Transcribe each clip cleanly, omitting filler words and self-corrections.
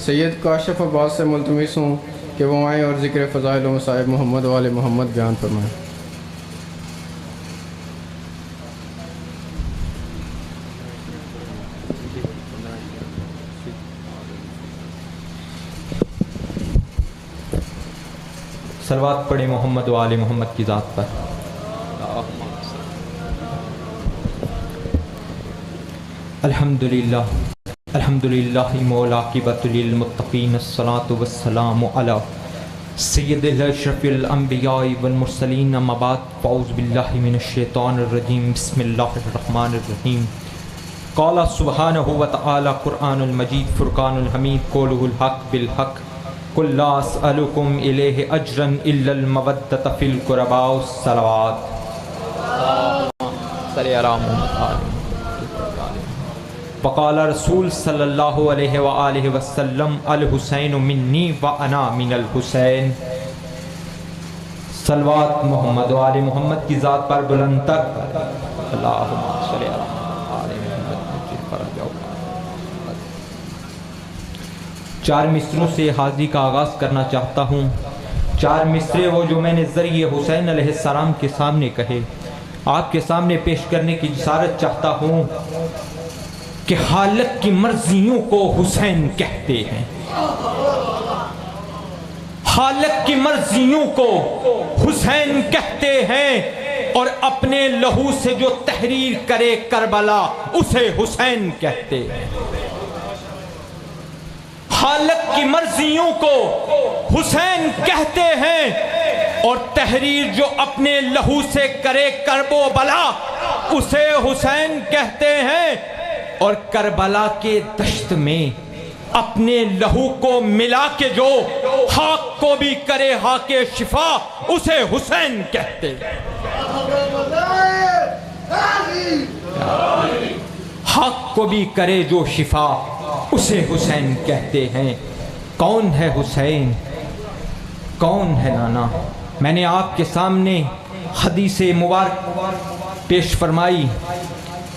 سید کاشف عباس سے ملتمس ہوں کہ وہ آئیں اور ذکر فضائل و مصائب محمد والے محمد بیان فرمائیں۔ صلوات پڑھیں محمد و آل محمد کی ذات پر۔ الحمدللہ الحمدللہ مولا عاقبۃ للمتقین، الصلاۃ والسلام علی سید اشرف الانبیاء والمرسلین، اما بعد، فاعوذ باللہ من الشیطان الرجیم، بسم اللہ الرحمن الرحیم۔ قال سبحانہ وتعالی قرآن المجید فرقان الحمید، قولہ الحق بالحق، قل لا اسألکم الیہ اجرا الا المودۃ فی القرباء، الصلوات صلی علی محمد۔ وقال رسول صلی اللہ علیہ وآلہ وسلم الحسین منی وانا من الحسین۔ صلوات محمد و آل محمد کی ذات پر بلند تر، اللہم صلی علی آل محمد۔ چار مصروں سے حاضری کا آغاز کرنا چاہتا ہوں۔ چار مصرے وہ جو میں نے ذریعے حسین علیہ السلام کے سامنے کہے، آپ کے سامنے پیش کرنے کی جسارت چاہتا ہوں کہ حالت کی مرضیوں کو حسین کہتے ہیں، حالت کی مرضیوں کو حسین کہتے ہیں، اور اپنے لہو سے جو تحریر کرے کربلا اسے حسین کہتے ہیں۔ حالت کی مرضیوں کو حسین کہتے ہیں، اور تحریر جو اپنے لہو سے کرے کرب و بلا اسے حسین کہتے ہیں، اور کربلا کے دشت میں اپنے لہو کو ملا کے جو خاک کو بھی کرے خاک شفا اسے حسین کہتے ہیں۔ خاک کو بھی کرے جو شفا اسے حسین کہتے ہیں۔ کون ہے حسین؟ کون ہے نانا؟ میں نے آپ کے سامنے حدیث مبارک پیش فرمائی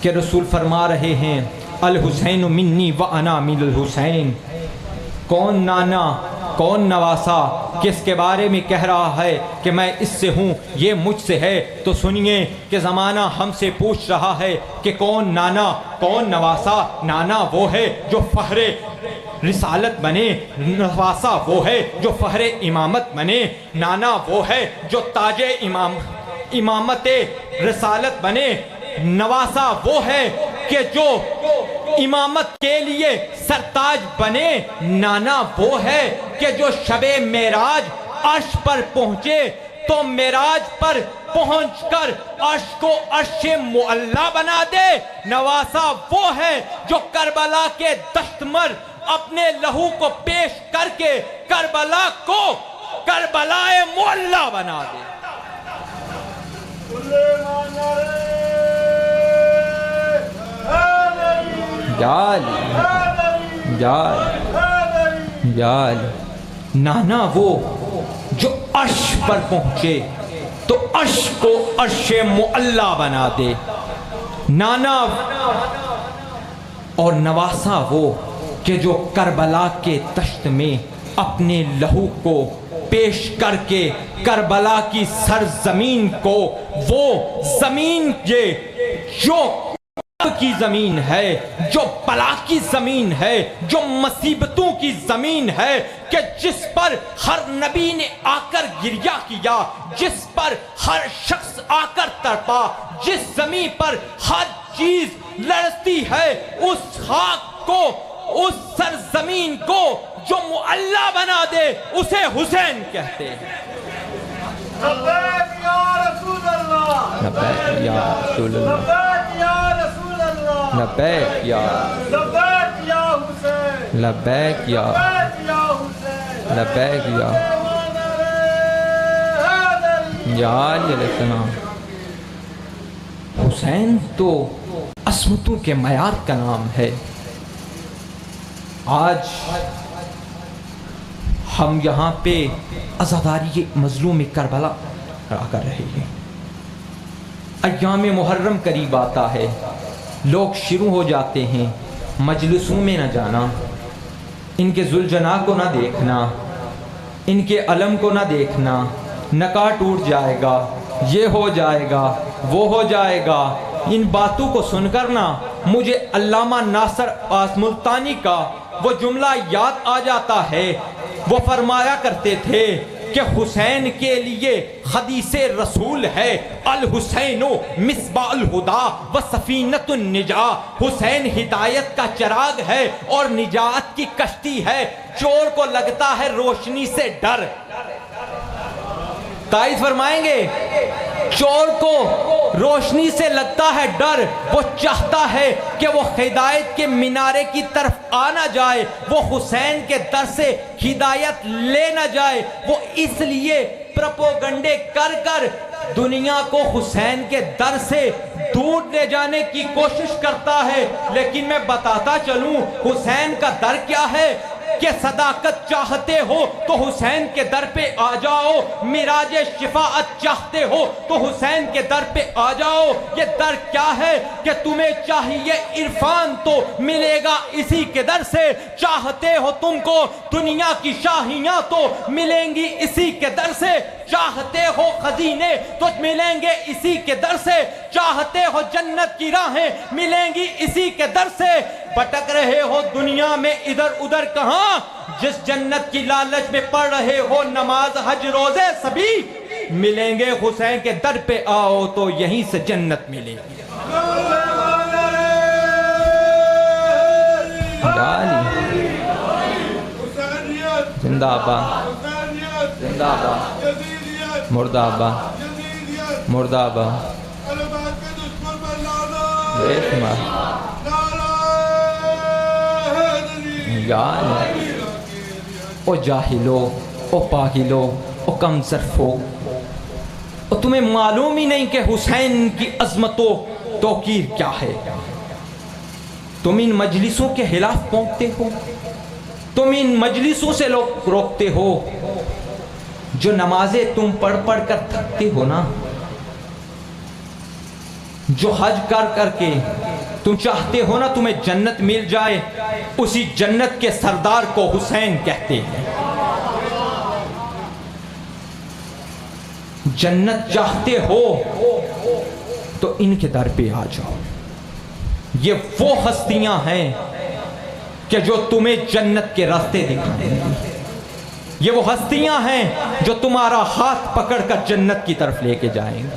کہ رسول فرما رہے ہیں الحسین منی وانا من الحسین۔ کون نانا، کون نواسا، کس کے بارے میں کہہ رہا ہے کہ میں اس سے ہوں، یہ مجھ سے ہے؟ تو سنیے کہ زمانہ ہم سے پوچھ رہا ہے کہ کون نانا، کون نواسا؟ نانا وہ ہے جو فخر رسالت بنے، نواسا وہ ہے جو فخر امامت بنے، نانا وہ ہے جو تاج امامت رسالت بنے، نواسا وہ ہے کہ جو امامت کے لیے سرتاج بنے، نانا وہ ہے کہ جو شب معراج عرش پر پہنچے تو معراج پر پہنچ کر عرش کو عرش معلی بنا دے، نواسا وہ ہے جو کربلا کے دشت مر اپنے لہو کو پیش کر کے کربلا کو کربلا معلی بنا دے۔ نانا وہ جو عرش پر پہنچے تو عرش کو عرش معلی بنا دے، نانا اور نواسا وہ کہ جو کربلا کے دشت میں اپنے لہو کو پیش کر کے کربلا کی سرزمین کو، وہ زمین جو کی زمین ہے، جو بلا کی زمین ہے، جو مصیبتوں کی زمین ہے، کہ جس پر ہر نبی نے آ کر گریہ کیا، جس پر ہر شخص آ کر تڑپا، جس زمین پر ہر چیز لرزتی ہے، اس خاک کو، اس سرزمین کو جو معلی بنا دے اسے حسین کہتے ہیں۔ لبیک یا رسول اللہ، لبیک یا رسول اللہ، لبیک یا رسول اللہ، لبیک یا لبیک یا حسین، لبیک یا حسین، لبیک یا علی السلام۔ حسین تو عصمتوں کے معیار کا نام ہے۔ آج ہم یہاں پہ عزاداری مظلوم کربلا کر رہے ہیں۔ ایام محرم قریب آتا ہے، لوگ شروع ہو جاتے ہیں مجلسوں میں نہ جانا، ان کے ذوالجناح کو نہ دیکھنا، ان کے علم کو نہ دیکھنا، نکاح ٹوٹ جائے گا، یہ ہو جائے گا، وہ ہو جائے گا۔ ان باتوں کو سن کر نا مجھے علامہ ناصر ملتانی کا وہ جملہ یاد آ جاتا ہے۔ وہ فرمایا کرتے تھے کہ حسین کے لیے حدیث رسول ہے، الحسین مصباح الہدا و سفینۃ النجاہ۔ حسین ہدایت کا چراغ ہے اور نجات کی کشتی ہے۔ چور کو لگتا ہے روشنی سے ڈر، تائید فرمائیں گے، چور کو روشنی سے لگتا ہے ڈر، وہ چاہتا ہے کہ وہ ہدایت کے مینارے کی طرف آ نہ جائے، وہ حسین کے در سے ہدایت لے نہ جائے۔ وہ اس لیے پروپیگنڈے کر کر دنیا کو حسین کے در سے دور لے جانے کی کوشش کرتا ہے۔ لیکن میں بتاتا چلوں حسین کا در کیا ہے کہ صداقت چاہتے ہو تو حسین کے در پہ آ جاؤ، معراج شفاعت چاہتے ہو تو حسین کے در پہ آ جاؤ۔ یہ در کیا ہے کہ تمہیں چاہیے عرفان تو ملے گا اسی کے در سے، چاہتے ہو تم کو دنیا کی شاہیاں تو ملیں گی اسی کے در سے، چاہتے ہو خزینے تو ملیں گے اسی کے در سے، چاہتے ہو جنت کی راہیں ملیں گی اسی کے در سے۔ بھٹک رہے ہو دنیا میں ادھر ادھر کہاں، جس جنت کی لالچ میں پڑھ رہے ہو نماز حج روزے سبھی، ملیں گے حسین کے در پہ آؤ تو یہیں سے جنت ملے گی۔ زندہ آباد، زندہ آباد، مردہ آباد، مردہ آباد، او جاہلو، او پاگلو، او کم ظرفو، اور تمہیں معلوم ہی نہیں کہ حسین کی عظمت و توقیر کیا ہے۔ تم ان مجلسوں کے خلاف پونکتے ہو، تم ان مجلسوں سے لوگ روکتے ہو، جو نمازیں تم پڑھ پڑھ کر تھکتے ہو نا، جو حج کر کر کے تم چاہتے ہو نا تمہیں جنت مل جائے، اسی جنت کے سردار کو حسین کہتے ہیں۔ جنت چاہتے ہو تو ان کے در پہ آ جاؤ۔ یہ وہ ہستیاں ہیں کہ جو تمہیں جنت کے راستے دکھائیں گی، یہ وہ ہستیاں ہیں جو تمہارا ہاتھ پکڑ کر جنت کی طرف لے کے جائیں گی۔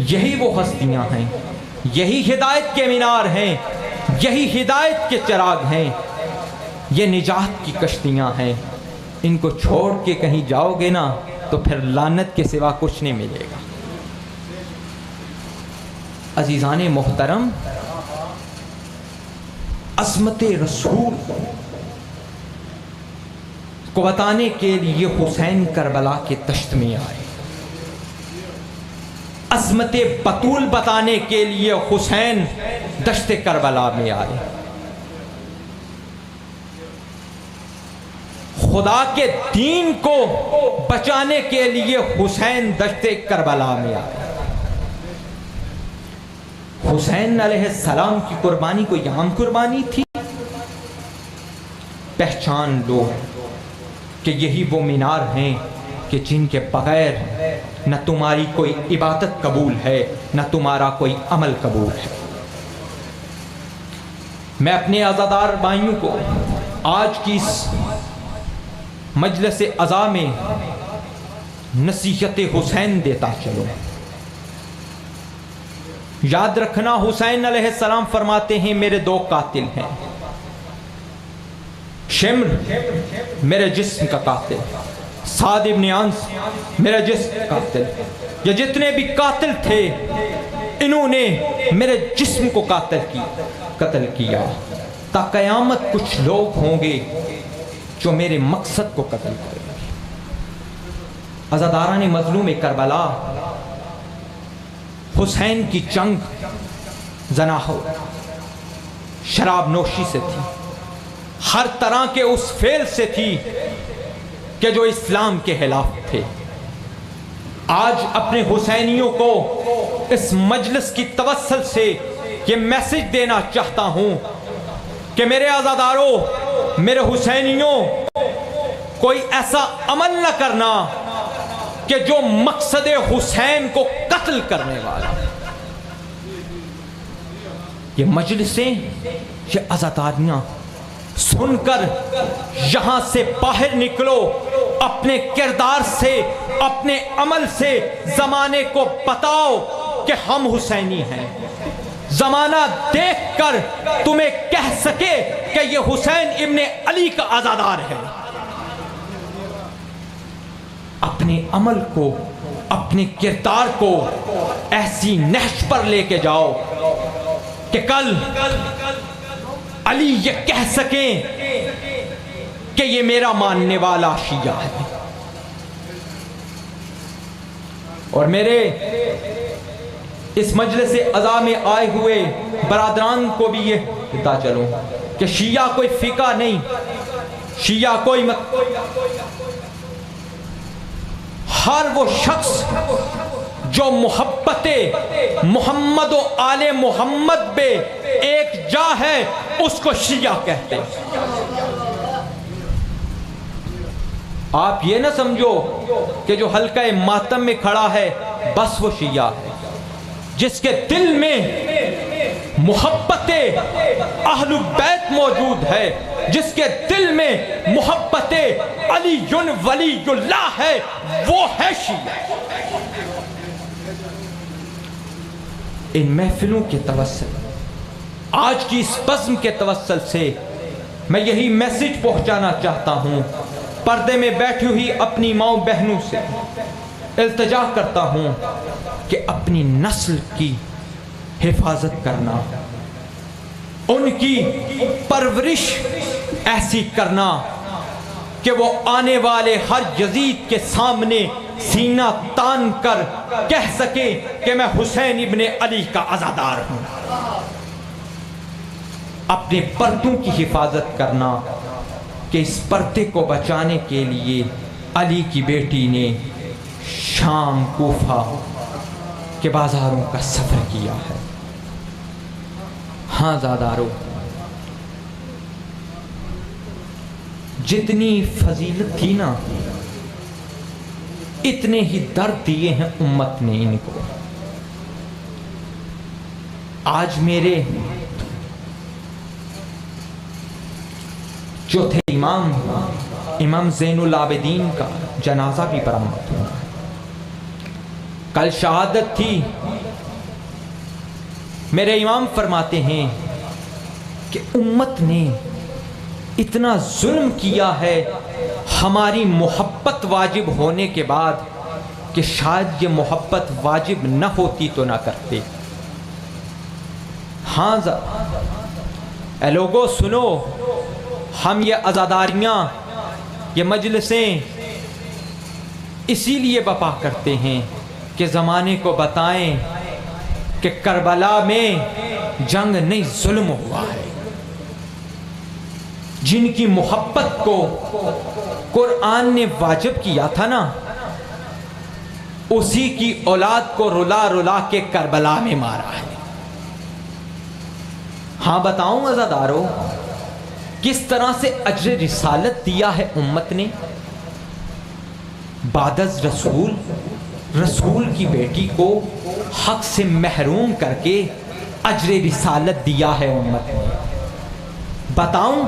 یہی وہ ہستیاں ہیں، یہی ہدایت کے مینار ہیں، یہی ہدایت کے چراغ ہیں، یہ نجات کی کشتیاں ہیں۔ ان کو چھوڑ کے کہیں جاؤ گے نا تو پھر لعنت کے سوا کچھ نہیں ملے گا۔ عزیزان محترم، عظمت رسول کو بتانے کے لیے حسین کربلا کے دشت میں آئے، عظمت بطول بتانے کے لیے حسین دشت کربلا میں آئے، خدا کے دین کو بچانے کے لیے حسین دشت کربلا میں آئے۔ حسین علیہ السلام کی قربانی کوئی عام قربانی تھی؟ پہچان لو کہ یہی وہ مینار ہیں کہ جن کے بغیر نہ تمہاری کوئی عبادت قبول ہے نہ تمہارا کوئی عمل قبول ہے۔ میں اپنے عزادار بھائیوں کو آج کی اس مجلس عزا میں نصیحت حسین دیتا چلوں۔ یاد رکھنا حسین علیہ السلام فرماتے ہیں میرے دو قاتل ہیں، شمر میرے جسم کا قاتل، سعد ابن انس میرے جسم کا قاتل، یہ جتنے بھی قاتل تھے انہوں نے میرے جسم کو قتل کیا۔ تا قیامت کچھ لوگ ہوں گے جو میرے مقصد کو قتل کریں گے۔ عزاداران مظلوم کربلا، حسین کی جنگ زنا شراب نوشی سے تھی، ہر طرح کے اس فعل سے تھی کہ جو اسلام کے خلاف تھے۔ آج اپنے حسینیوں کو اس مجلس کی توسل سے یہ میسج دینا چاہتا ہوں کہ کہ میرے عزاداروں، میرے حسینیوں، کوئی ایسا عمل نہ کرنا کہ جو مقصد حسین کو قتل کرنے والا۔ یہ مجلسیں، یہ عزاداریاں سن کر یہاں سے باہر نکلو، اپنے کردار سے، اپنے عمل سے زمانے کو بتاؤ کہ ہم حسینی ہیں۔ زمانہ دیکھ کر تمہیں کہہ سکے کہ یہ حسین ابن علی کا عزادار ہے۔ اپنے عمل کو، اپنے کردار کو ایسی نہج پر لے کے جاؤ کہ کل علی یہ کہہ سکیں کہ یہ میرا ماننے والا شیعہ ہے۔ اور میرے اس مجلس عزا میں آئے ہوئے برادران کو بھی یہ بتا چلوں کہ شیعہ کوئی فقہ نہیں، شیعہ کوئی ہر وہ شخص جو محبت محمد و آل محمد بے ایک جا ہے اس کو شیعہ کہتے ہیں۔ آپ یہ نہ سمجھو کہ جو حلقہ ماتم میں کھڑا ہے بس وہ شیعہ ہے۔ جس کے دل میں محبت اہل بیت موجود ہے، جس کے دل میں محبت علی ولی اللہ ہے، وہ ہے شیعہ۔ ان محفلوں کے توسل، آج کی اس بزم کے توسل سے میں یہی میسج پہنچانا چاہتا ہوں۔ پردے میں بیٹھی ہوئی اپنی ماؤں بہنوں سے التجا کرتا ہوں کہ اپنی نسل کی حفاظت کرنا، ان کی پرورش ایسی کرنا کہ وہ آنے والے ہر یزید کے سامنے سینہ تان کر کہہ سکے کہ میں حسین ابن علی کا عزادار ہوں۔ اپنے پردوں کی حفاظت کرنا کہ اس پردے کو بچانے کے لیے علی کی بیٹی نے شام، کوفہ کے بازاروں کا سفر کیا ہے۔ ہاں زادارو، جتنی فضیلت تھی نا اتنے ہی درد دیے ہیں امت نے ان کو۔ آج میرے جو تھے امام زین العابدین کا جنازہ بھی برآمد ہوا۔ کل شہادت تھی۔ میرے امام فرماتے ہیں کہ امت نے اتنا ظلم کیا ہے ہماری محبت واجب ہونے کے بعد کہ شاید یہ محبت واجب نہ ہوتی تو نہ کرتے۔ ہاں اے لوگو سنو، ہم یہ عزاداریاں، یہ مجلسیں اسی لیے بپا کرتے ہیں کہ زمانے کو بتائیں کہ کربلا میں جنگ نہیں ظلم ہوا ہے۔ جن کی محبت کو قرآن نے واجب کیا تھا نا، اسی کی اولاد کو رلا رلا کے کربلا میں مارا ہے۔ ہاں بتاؤں عزادارو، کس طرح سے اجر رسالت دیا ہے امت نے۔ بعد از رسول، رسول کی بیٹی کو حق سے محروم کر کے اجر رسالت دیا ہے امت نے۔ بتاؤں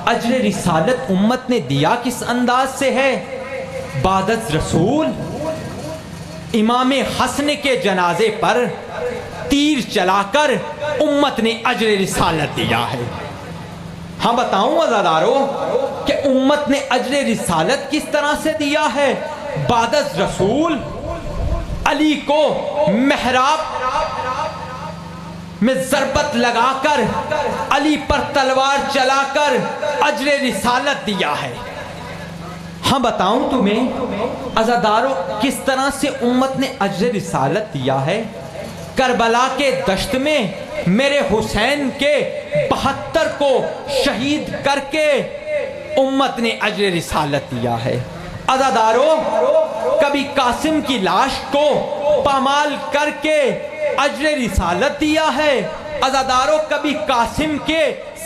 اجر رسالت امت نے دیا کس انداز سے ہے؟ بعد از رسول امام حسن کے جنازے پر تیر چلا کر امت نے اجر رسالت دیا ہے۔ ہاں بتاؤں عزادارو کہ امت نے اجر رسالت کس طرح سے دیا ہے؟ بعد از رسول علی کو محراب میں ضربت لگا کر، علی پر تلوار چلا کر اجر رسالت دیا ہے۔ ہاں بتاؤں تمہیں عزادارو کس طرح سے امت نے اجر رسالت دیا ہے؟ کربلا کے دشت میں میرے حسین کے 72 کو شہید کر کے امت نے اجر رسالت دیا ہے۔ عزادارو کبھی قاسم کی لاش کو پامال کر کے اجر رسالت دیا ہے۔ عزادارو کبھی قاسم کے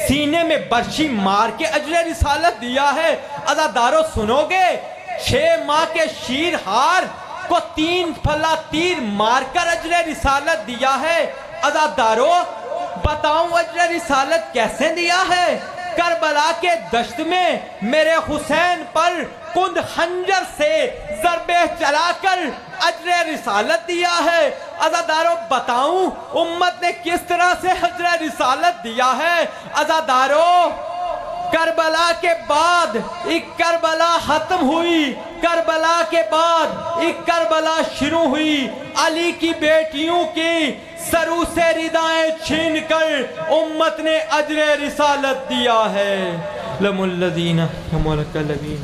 سینے میں برشی مار کے اجر رسالت دیا ہے۔ عزادارو سنو گے، 6 ماہ کے شیر ہار کو 3 پھلا تیر مار کر اجر رسالت دیا ہے۔ عزادارو بتاؤں اجر رسالت کیسے دیا ہے؟ کربلا کے دشت میں میرے حسین پر کند خنجر سے ضربے چلا کر اجر رسالت دیا ہے۔ عزادارو بتاؤں امت نے کس طرح سے اجر رسالت دیا ہے؟ عزادارو کربلا کے بعد ایک کربلا ختم ہوئی، کربلا کے بعد ایک کربلا شروع ہوئی۔ علی کی بیٹیوں کی سرو سے ردائیں چھین کر امت نے اجر رسالت دیا ہے۔ لم الذین یملک الذین